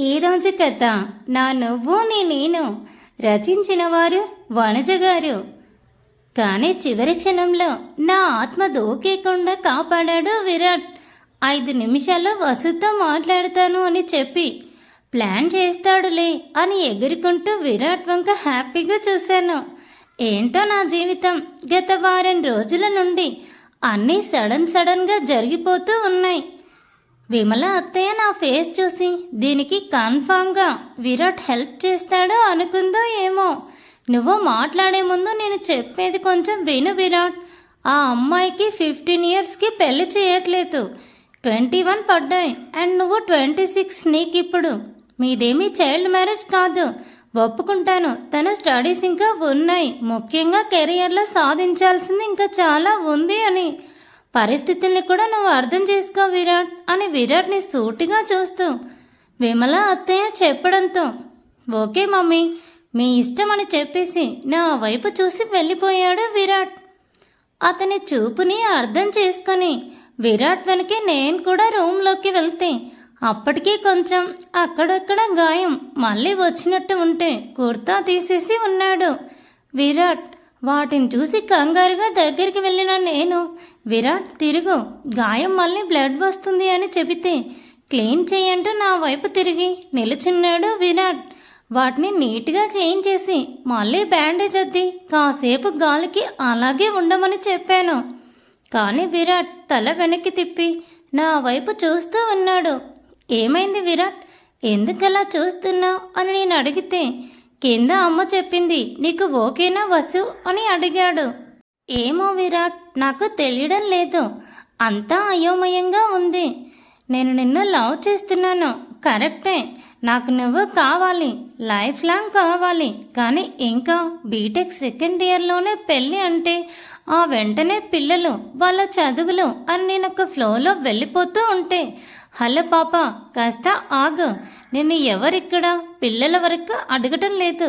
ఈరోజు కథ నా నువ్వు నేను రచించిన వారు వనజ గారు. కానీ చివరి క్షణంలో నా ఆత్మ దూకేకుండా కాపాడాడు విరాట్. 5 నిమిషాల్లో వసుతో మాట్లాడతాను అని చెప్పి ప్లాన్ చేస్తాడులే అని ఎగురుకుంటూ విరాట్ వంక హ్యాపీగా చూశాను. ఏంటో నా జీవితం గత వారం రోజుల నుండి అన్నీ సడన్గా జరిగిపోతూ ఉన్నాయి. విమల అత్తయ్య నా ఫేస్ చూసి దీనికి కన్ఫామ్గా విరాట్ హెల్ప్ చేస్తాడో అనుకుందో ఏమో. నువ్వు మాట్లాడే ముందు నేను చెప్పేది కొంచెం విను విరాట్. ఆ అమ్మాయికి 15 ఇయర్స్కి పెళ్లి చేయట్లేదు, 21 పడ్డాయి అండ్ నువ్వు 26. నీకిప్పుడు మీదేమీ చైల్డ్ మ్యారేజ్ కాదు. ఒప్పుకుంటాను, తన స్టడీస్ ఇంకా ఉన్నాయి, ముఖ్యంగా కెరియర్లో సాధించాల్సింది ఇంకా చాలా ఉంది అని. పరిస్థితుల్ని కూడా నువ్వు అర్థం చేసుకో విరాట్ అని విరాట్ని సూటిగా చూస్తూ విమల అత్తయ్య చెప్పడంతో ఓకే మమ్మీ మీ ఇష్టం అని చెప్పేసి నా వైపు చూసి వెళ్ళిపోయాడు విరాట్. అతని చూపుని అర్థం చేసుకొని విరాట్ వెనకే నేను కూడా రూమ్లోకి వెళ్తే అప్పటికీ కొంచెం అక్కడక్కడ గాయం మళ్ళీ వచ్చినట్టు ఉంటే కుర్తా తీసేసి ఉన్నాడు విరాట్. వాటిని చూసి కంగారుగా దగ్గరికి వెళ్ళిన నేను విరాట్ తిరుగు, గాయం మళ్ళీ బ్లడ్ వస్తుంది అని చెబితే క్లీన్ చేయంటూ నా వైపు తిరిగి నిలుచున్నాడు విరాట్. వాటిని నీట్గా క్లీన్ చేసి మళ్ళీ బ్యాండేజ్ అద్ది కాసేపు గాలికి అలాగే ఉండమని చెప్పాను. కానీ విరాట్ తల వెనక్కి తిప్పి నా వైపు చూస్తూ ఉన్నాడు. ఏమైంది విరాట్, ఎందుకలా చూస్తున్నావు అని నేను అడిగితే కింద అమ్మ చెప్పింది నీకు ఓకేనా వసు అని అడిగాడు. ఏమో విరాట్ నాకు తెలియడం లేదు, అంతా అయోమయంగా ఉంది. నేను నిన్ను లవ్ చేస్తున్నాను, కరెక్టే, నాకు నువ్వు కావాలి, లైఫ్ లాంగ్ కావాలి. కానీ ఇంకా బీటెక్ సెకండ్ ఇయర్లోనే పెళ్ళి అంటే ఆ వెంటనే పిల్లలు వాళ్ళ చదువులు అని నేను ఒక ఫ్లోలో వెళ్ళిపోతూ ఉంటే హలో పాప కాస్త ఆగు, నిన్ను ఎవరిక్కడ పిల్లల వరకు అడగటం లేదు,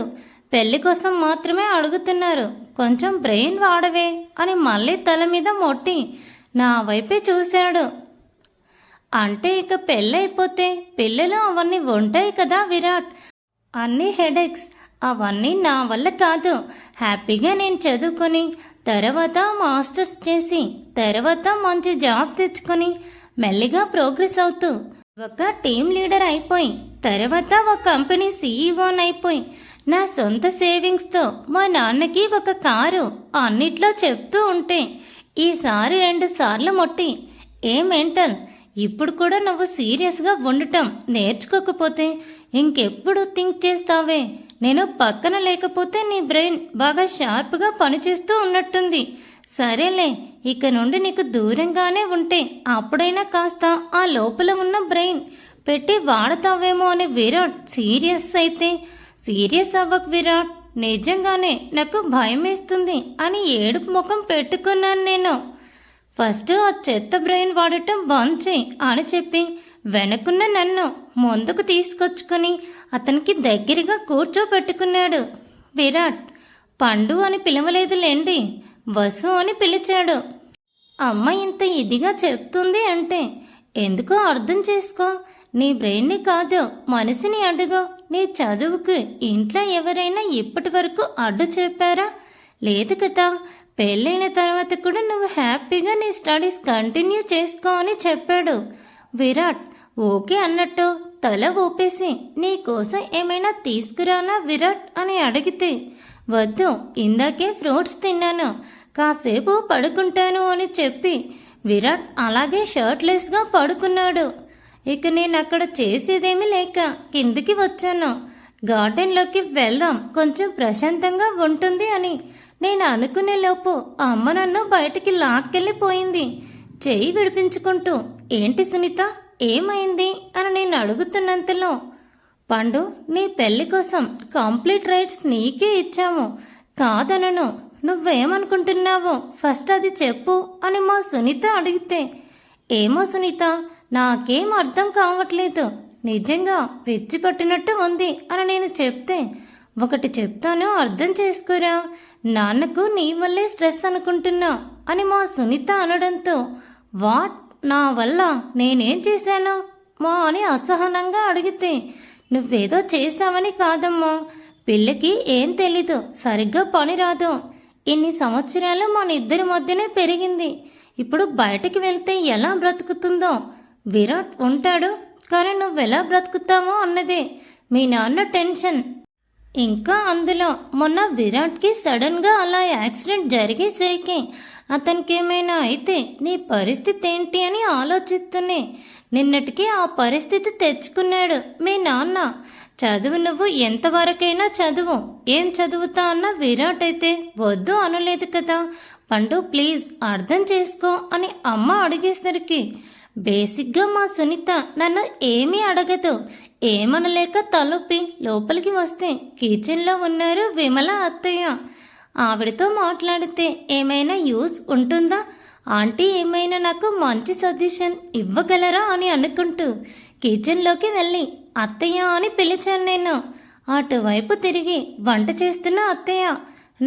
పెళ్లి కోసం మాత్రమే అడుగుతున్నారు, కొంచెం బ్రెయిన్ వాడవే అని మళ్ళీ తల మీద మొట్టి నా వైపే చూశాడు. అంటే ఇక పెళ్ళైపోతే పిల్లలు అవన్నీ ఉంటాయి కదా విరాట్, అన్నీ హెడేక్స్, అవన్నీ నా వల్ల కాదు. హ్యాపీగా నేను చదువుకొని తర్వాత మాస్టర్స్ చేసి తర్వాత మంచి జాబ్ తెచ్చుకొని మెల్లిగా ప్రోగ్రెస్ అవుతూ ఒక టీం లీడర్ అయిపోయి తర్వాత ఒక కంపెనీ సీఈఓన్ అయిపోయి నా సొంత సేవింగ్స్తో మా నాన్నకి ఒక కారు అన్నిట్లో చెప్తూ ఉంటే ఈసారి 2 సార్లు మొట్టి ఏ మెంటల్, ఇప్పుడు కూడా నువ్వు సీరియస్గా ఉండటం నేర్చుకోకపోతే ఇంకెప్పుడు థింక్ చేస్తావే, నేను పక్కన లేకపోతే నీ బ్రెయిన్ బాగా షార్ప్గా పనిచేస్తూ ఉన్నట్టుంది. సరేలే, ఇక నుండి నీకు దూరంగానే ఉంటే అప్పుడైనా కాస్త ఆ లోపల ఉన్న బ్రెయిన్ పెట్టి వాడతావేమో అని విరాట్ సీరియస్ అయితే సీరియస్ అవ్వకు విరాట్, నిజంగానే నాకు భయం వేస్తుంది అని ఏడుపు ముఖం పెట్టుకున్నాను నేను. ఫస్ట్ ఆ చెత్త బ్రెయిన్ వాడటం బంద్ చేయి అని చెప్పి వెనకున్న నన్ను ముందుకు తీసుకొచ్చుకొని అతనికి దగ్గరగా కూర్చోబెట్టుకున్నాడు విరాట్. పండు అని పిలవలేదులేండి, వసు అని పిలిచాడు. అమ్మ ఇంత ఇదిగా చెప్తుంది అంటే ఎందుకో అర్థం చేసుకో, నీ బ్రెయిన్ని కాదు మనసుని అడుగు. నీ చదువుకు ఇంట్లో ఎవరైనా ఇప్పటి వరకు అడ్డు చెప్పారా? లేదు కదా, పెళ్ళైన తర్వాత కూడా నువ్వు హ్యాపీగా నీ స్టడీస్ కంటిన్యూ చేసుకో అని చెప్పాడు విరాట్. ఓకే అన్నట్టు తల ఊపేసి నీ కోసం ఏమైనా తీసుకురానా విరాట్ అని అడిగితే వద్దు, ఇందాకే ఫ్రూట్స్ తిన్నాను, కాసేపు పడుకుంటాను అని చెప్పి విరాట్ అలాగే షర్ట్లెస్గా పడుకున్నాడు. ఇక నేను అక్కడ చేసేదేమీ లేక కిందికి వచ్చాను. గార్డెన్లోకి వెళ్దాం, కొంచెం ప్రశాంతంగా ఉంటుంది అని నేను అనుకునే లోపు అమ్మ నన్ను బయటికి లాక్కెళ్ళిపోయింది చెయ్యి విడిపించుకుంటూ. ఏంటి సునీత, ఏమైంది అని నేను అడుగుతున్నంతలో పండు నీ పెళ్లి కోసం కంప్లీట్ రైట్స్ నీకే ఇచ్చాము, కాదనను, నువ్వేమనుకుంటున్నావో ఫస్ట్ అది చెప్పు అని మా సునీత అడిగితే ఏమో సునీత నాకేం అర్థం కావట్లేదు, నిజంగా పిచ్చి పట్టినట్టు ఉంది అని నేను చెప్తే ఒకటి చెప్తాను అర్థం చేసుకోరా, నాన్నకు నీ వల్లే స్ట్రెస్ అనుకుంటున్నా అని మా సునీత అనడంతో వాట్, నా వల్ల నేనేం చేశాను మా అని అసహనంగా అడిగితే నువ్వేదో చేశావని కాదమ్మా. పిల్లకి ఏం తెలీదు, సరిగ్గా పని రాదు. ఇన్ని సంవత్సరాలు మన ఇద్దరి మధ్యనే పెరిగింది. ఇప్పుడు బయటికి వెళ్తే ఎలా బ్రతుకుతుందో. విరాట్ ఉంటాడు, కానీ నువ్వెలా బ్రతుకుతావో అన్నదే మీ నాన్న టెన్షన్. ఇంకా అందులో మొన్న విరాట్కి సడన్గా అలా యాక్సిడెంట్ జరిగేసరికి అతనికి ఏమైనా అయితే నీ పరిస్థితి ఏంటి అని ఆలోచిస్తూనే నిన్నటికి ఆ పరిస్థితి తెచ్చుకున్నాడు మీ నాన్న. చదువు నువ్వు ఎంతవరకైనా చదువు, ఏం చదువుతా అన్న విరాట్ అయితే వద్దు అనలేదు కదా. పండు ప్లీజ్ అర్థం చేసుకో అని అమ్మ అడిగేసరికి బేసిక్గా మా సునీత నన్ను ఏమీ అడగదు. ఏమనలేక తలొప్పి లోపలికి వస్తే కిచెన్లో ఉన్నారు విమల అత్తయ్య. ఆవిడతో మాట్లాడితే ఏమైనా యూజ్ ఉంటుందా, ఆంటీ ఏమైనా నాకు మంచి సజెషన్ ఇవ్వగలరా అని అనుకుంటూ కిచెన్లోకి వెళ్ళి అత్తయ్య అని పిలిచాను నేను. అటువైపు తిరిగి వంట చేస్తున్న అత్తయ్య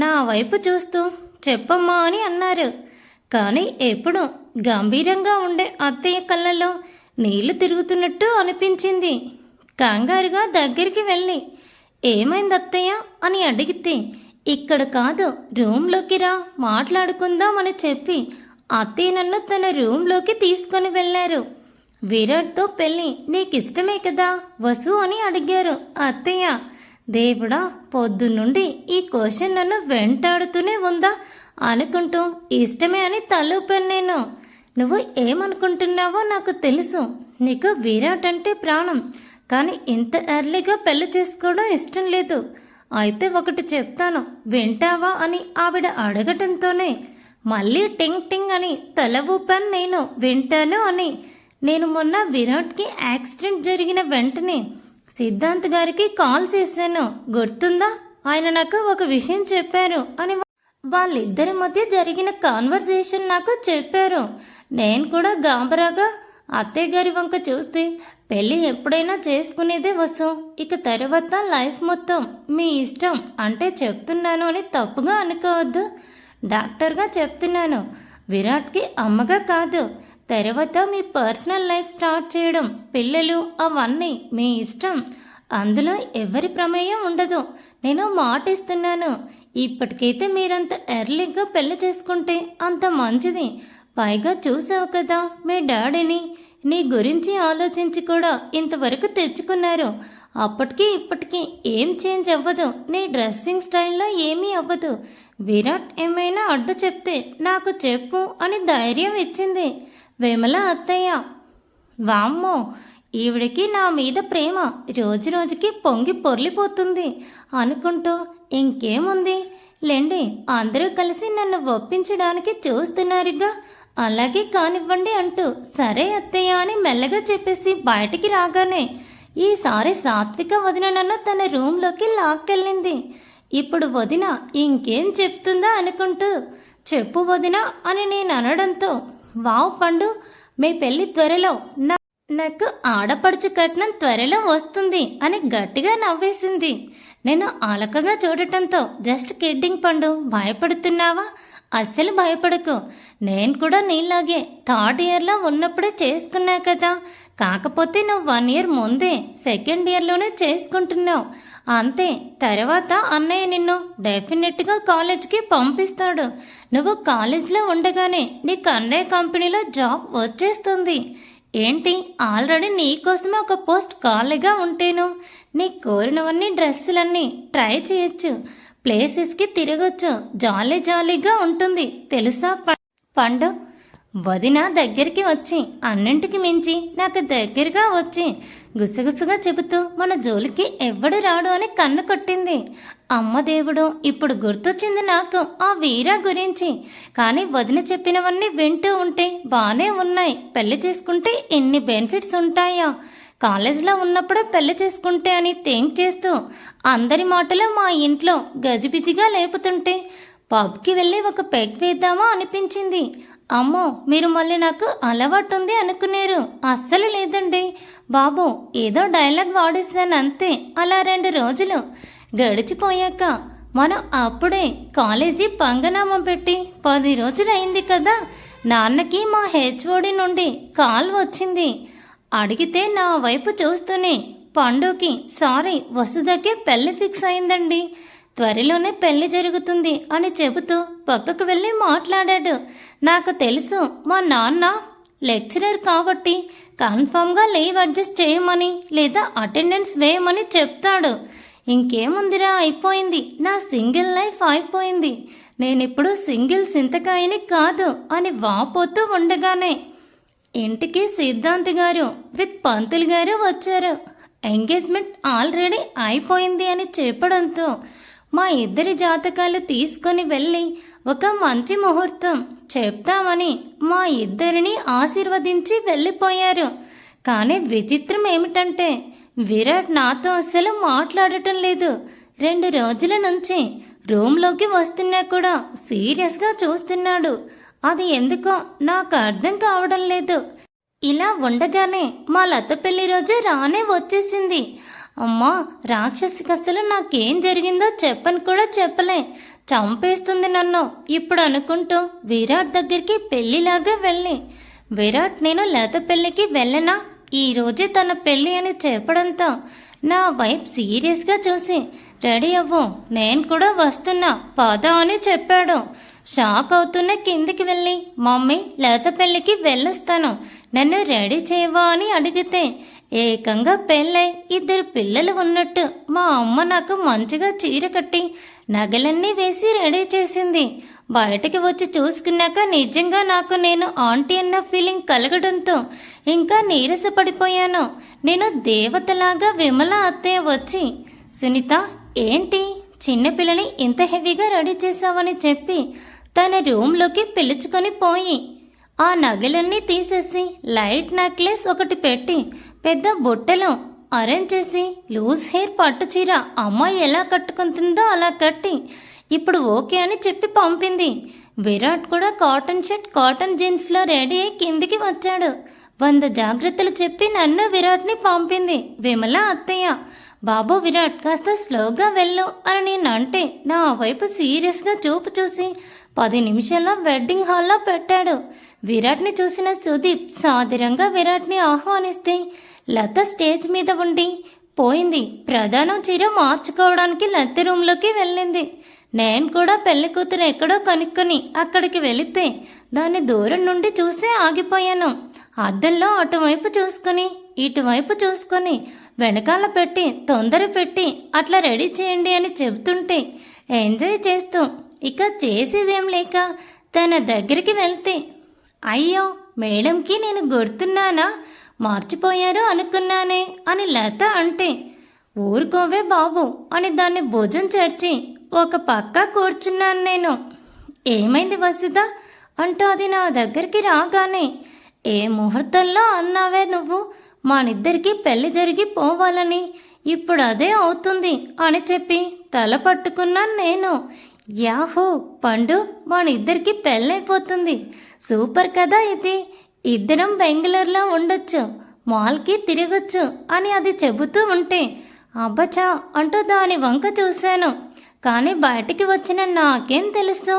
నా వైపు చూస్తూ చెప్పమ్మా అని అన్నారు. కానీ ఎప్పుడు గంభీరంగా ఉండే అత్తయ్య కళ్ళలో నీళ్లు తిరుగుతున్నట్టు అనిపించింది. కంగారుగా దగ్గరికి వెళ్ళి ఏమైంది అత్తయ్య అని అడిగితే ఇక్కడ కాదు రూమ్లోకి రా మాట్లాడుకుందాం అని చెప్పి అత్తయ్య నన్ను తన రూమ్లోకి తీసుకొని వెళ్ళారు. విరాట్తో పెళ్ళి నీకిష్టమే కదా వసు అని అడిగారు అత్తయ్య. దేవుడా, పొద్దున్నుండి ఈ క్వశ్చన్ నన్ను వెంటాడుతూనే ఉందా అనుకుంటూ ఇష్టమే అని తలూపాను నేను. నువ్వు ఏమనుకుంటున్నావో నాకు తెలుసు. నీకు విరాట్ అంటే ప్రాణం, కానీ ఇంత ఎర్లీగా పెళ్లి చేసుకోవడం ఇష్టం లేదు. అయితే ఒకటి చెప్తాను, వింటావా అని ఆవిడ అడగటంతోనే మళ్ళీ టింగ్ టింగ్ అని తల ఊపాను నేను. వింటాను అని. నేను మొన్న విరాట్కి యాక్సిడెంట్ జరిగిన వెంటనే సిద్ధాంత్ గారికి కాల్ చేశాను, గుర్తుందా? ఆయన నాకు ఒక విషయం చెప్పారు అని వాళ్ళిద్దరి మధ్య జరిగిన కాన్వర్సేషన్ నాకు చెప్పారు. నేను కూడా గాబరాగా అత్తయ్య గారి వంక చూస్తే పెళ్ళి ఎప్పుడైనా చేసుకునేదే వసు, ఇక తర్వాత లైఫ్ మొత్తం మీ ఇష్టం అంటే చెప్తున్నాను అని తప్పుగా అనుకోవద్దు. డాక్టర్గా చెప్తున్నాను, విరాట్కి అమ్మగా కాదు. తర్వాత మీ పర్సనల్ లైఫ్ స్టార్ట్ చేయడం, పిల్లలు అవన్నీ మీ ఇష్టం. అందులో ఎవరి ప్రమేయం ఉండదు. నేను మాటిస్తున్నాను. ఇప్పటికైతే మీరంత ఎర్లీగా పెళ్లి చేసుకుంటే అంత మంచిది. పైగా చూసావు కదా మీ డాడీని, నీ గురించి ఆలోచించి కూడా ఇంతవరకు తెచ్చుకున్నారు. అప్పటికి ఇప్పటికీ ఏం చేంజ్ అవ్వదు. నీ డ్రెస్సింగ్ స్టైల్లో ఏమీ అవ్వదు. విరాట్ ఏమైనా అడ్డు చెప్తే నాకు చెప్పు అని ధైర్యం ఇచ్చింది విమల అత్తయ్య. వామ్మో, ఈవిడికి నా మీద ప్రేమ రోజు రోజుకి పొంగి పొర్లిపోతుంది అనుకుంటూ ఇంకేముంది లేండి, అందరూ కలిసి నన్ను ఒప్పించడానికి చూస్తున్నారుగా, అలాగే కానివ్వండి అంటూ సరే అత్తయ్య అని మెల్లగా చెప్పేసి బయటికి రాగానే ఈసారి సాత్విక వదిన నన్ను తన రూమ్లోకి లాక్కెళ్ళింది. ఇప్పుడు వదిన ఇంకేం చెప్తుందా అనుకుంటూ చెప్పు వదిన అని నేను అనడంతో వావ్ పండు, మీ పెళ్లి త్వరలో, నాకు ఆడపడుచు కట్నం త్వరలో వస్తుంది అని గట్టిగా నవ్వేసింది. నేను అలకగా చూడటంతో జస్ట్ కిడ్డింగ్ పండు, భయపడుతున్నావా? అస్సలు భయపడకు. నేను కూడా నీలాగే థర్డ్ ఇయర్లో ఉన్నప్పుడే చేసుకున్నా కదా. కాకపోతే నువ్వు 1 ఇయర్ ముందే సెకండ్ ఇయర్లోనే చేసుకుంటున్నావు అంతే. తర్వాత అన్నయ్య నిన్ను డెఫినెట్గా కాలేజ్కి పంపిస్తాడు. నువ్వు కాలేజ్లో ఉండగానే నీకు అన్నయ్య కంపెనీలో జాబ్ వచ్చేస్తుంది. ఏంటి, ఆల్రెడీ నీకోసమే ఒక పోస్ట్ ఖాళీగా ఉంటేను నీ కోరినవన్నీ డ్రెస్సులన్నీ ట్రై చేయొచ్చు, ప్లేసెస్కి తిరగొచ్చు, జాలీ జాలీగా ఉంటుంది తెలుసా పండు. వదిన దగ్గరికి వచ్చి అన్నింటికి మించి నాకు దగ్గరగా వచ్చి గుసగుసగా చెబుతూ మన జోలికి ఎవ్వడు రాడు అని కన్ను కొట్టింది. అమ్మ దేవుడు, ఇప్పుడు గుర్తొచ్చింది నాకు ఆ వీరా గురించి. కానీ వదిన చెప్పినవన్నీ వింటూ ఉంటే బానే ఉన్నాయి. పెళ్లి చేసుకుంటే ఎన్ని బెనిఫిట్స్ ఉంటాయా, కాలేజ్లో ఉన్నప్పుడే పెళ్లి చేసుకుంటే అని థింక్ చేస్తూ అందరి మాటలు మా ఇంట్లో గజిబిజిగా లేపుతుంటే పబ్కి వెళ్ళి ఒక పెగ్ వేద్దామా అనిపించింది. అమ్మో, మీరు మళ్ళీ నాకు అలవాటు ఉంది అనుకున్నారు. అస్సలు లేదండి బాబు, ఏదో డైలాగ్ వాడేసాను అంతే. అలా 2 రోజులు గడిచిపోయాక మనం అప్పుడే కాలేజీ పంగనామం పెట్టి 10 రోజులు అయింది కదా. నాన్నకి మా హెచ్ఓడి నుండి కాల్ వచ్చింది. అడిగితే నా వైపు చూస్తూనే పండుకి వసుధకి పెళ్లి ఫిక్స్ అయిందండి, త్వరలోనే పెళ్లి జరుగుతుంది అని చెబుతూ పక్కకు వెళ్ళి మాట్లాడాడు. నాకు తెలుసు మా నాన్న లెక్చరర్ కాబట్టి కన్ఫామ్గా లీవ్ అడ్జస్ట్ చేయమని లేదా అటెండెన్స్ వేయమని చెప్తాడు. ఇంకేముందిరా, అయిపోయింది, నా సింగిల్ లైఫ్ అయిపోయింది, నేనిప్పుడు సింగిల్ సింతకాయని కాదు అని వాపోతూ ఉండగానే ఇంటికి సిద్ధాంత్ గారు విత్ పంతులు గారు వచ్చారు. ఎంగేజ్మెంట్ ఆల్రెడీ అయిపోయింది అని చెప్పడంతో మా ఇద్దరి జాతకాలు తీసుకొని వెళ్ళి ఒక మంచి ముహూర్తం చెప్తామని మా ఇద్దరిని ఆశీర్వదించి వెళ్ళిపోయారు. కానీ విచిత్రం ఏమిటంటే విరాట్ నాతో అస్సలు మాట్లాడటం లేదు. 2 రోజుల నుంచి రూమ్లోకి వస్తున్నా కూడా సీరియస్గా చూస్తున్నాడు. అది ఎందుకో నాకు అర్థం కావడం లేదు. ఇలా ఉండగానే మా లత పెళ్లి రోజు రానే వచ్చేసింది. అమ్మా, రాక్షసికి అసలు నాకేం జరిగిందో చెప్పని కూడా చెప్పలే, చంపేస్తుంది నన్ను ఇప్పుడు అనుకుంటూ విరాట్ దగ్గరికి పెళ్లిలాగా వెళ్ళి, విరాట్ నేను లత పెళ్లికి వెళ్ళనా, ఈరోజే తన పెళ్ళి అని చెప్పడంతో నా వైపు సీరియస్గా చూసి రెడీ అవ్వు, నేను కూడా వస్తున్నా పద అని చెప్పాడు. షాక్ అవుతున్న కిందికి వెళ్ళి మమ్మీ లత పెళ్ళికి వెళ్ళొస్తాను, నన్ను రెడీ చేయవా అని అడిగితే ఏకంగా పెళ్ళై 2 పిల్లలు ఉన్నట్టు మా అమ్మ నాకు మంచిగా చీర కట్టి నగలన్నీ వేసి రెడీ చేసింది. బయటికి వచ్చి చూసుకున్నాక నిజంగా నాకు నేను ఆంటీ అన్న ఫీలింగ్ కలగడంతో ఇంకా నీరసపడిపోయాను. నేను దేవతలాగా విమల అత్తయ్య వచ్చి, సునీత ఏంటి చిన్నపిల్లని ఇంత హెవీగా రెడీ చేసావని చెప్పి తన రూమ్లోకి పిలుచుకొని పోయి ఆ నగలన్నీ తీసేసి లైట్ నెక్లెస్ ఒకటి పెట్టి పెద్ద బుట్టలో అరేంజ్ చేసి లూజ్ హెయిర్ పట్టు చీర అమ్మాయి ఎలా కట్టుకుంటుందో అలా కట్టి ఇప్పుడు ఓకే అని చెప్పి పంపింది. విరాట్ కూడా కాటన్ షర్ట్ కాటన్ జీన్స్లో రెడీ అయి కిందికి వచ్చాడు. 100 జాగ్రత్తలు చెప్పి నన్ను విరాట్ని పంపింది విమల అత్తయ్య. బాబు విరాట్ కాస్త స్లోగా వెళ్ళు అని నేనంటే నా వైపు సీరియస్గా చూపు చూసి 10 నిమిషాల్లో వెడ్డింగ్ హాల్లో పెట్టాడు. విరాట్ని చూసిన సుదీప్ సాదరంగా విరాట్ని ఆహ్వానిస్తే లత స్టేజ్ మీద ఉండి పోయింది. ప్రధానం చీర మార్చుకోవడానికి లత రూమ్లోకి వెళ్ళింది. నేను కూడా పెళ్లి కూతురు ఎక్కడో కనుక్కొని అక్కడికి వెళితే దాన్ని దూరం నుండి చూసి ఆగిపోయాను. అద్దంలో అటువైపు చూసుకొని ఇటువైపు చూసుకొని వెనకాల పెట్టి తొందర పెట్టి అట్లా రెడీ చేయండి అని చెబుతుంటే ఎంజాయ్ చేస్తూ ఇక చేసేదేం లేక తన దగ్గరికి వెళ్తే, అయ్యో మేడంకి నేను గుర్తున్నానా, మార్చిపోయారు అనుకున్నానే అని లత అంటే, ఊరుకోవే బాబు అని దాన్ని భుజం చేర్చి ఒక పక్క కూర్చున్నాను నేను. ఏమైంది వసుధ అంటూ అది నా దగ్గరికి రాగానే, ఏ ముహూర్తంలో అన్నావే నువ్వు మనిద్దరికి పెళ్లి జరిగి పోవాలని, ఇప్పుడు అదే అవుతుంది అని చెప్పి తల పట్టుకున్నాను నేను. యాహో పండు, మనిద్దరికి పెళ్ళైపోతుంది, సూపర్ కదా ఇది, ఇద్దరం బెంగళూరులో ఉండొచ్చు, మాల్కి తిరగొచ్చు అని అది చెబుతూ ఉంటే అబ్బచా అంటూ దాని వంక చూశాను. కానీ బయటికి వచ్చిన నాకేం తెలుసు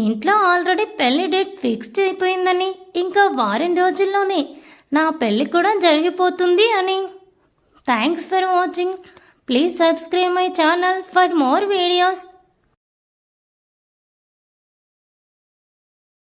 ఇంట్లో ఆల్రెడీ పెళ్లి డేట్ ఫిక్స్ అయిపోయిందని, ఇంకా వారం రోజుల్లోనే నా పెళ్లి కూడా జరిగిపోతుంది అని. Thanks for watching. Please subscribe my channel for more videos.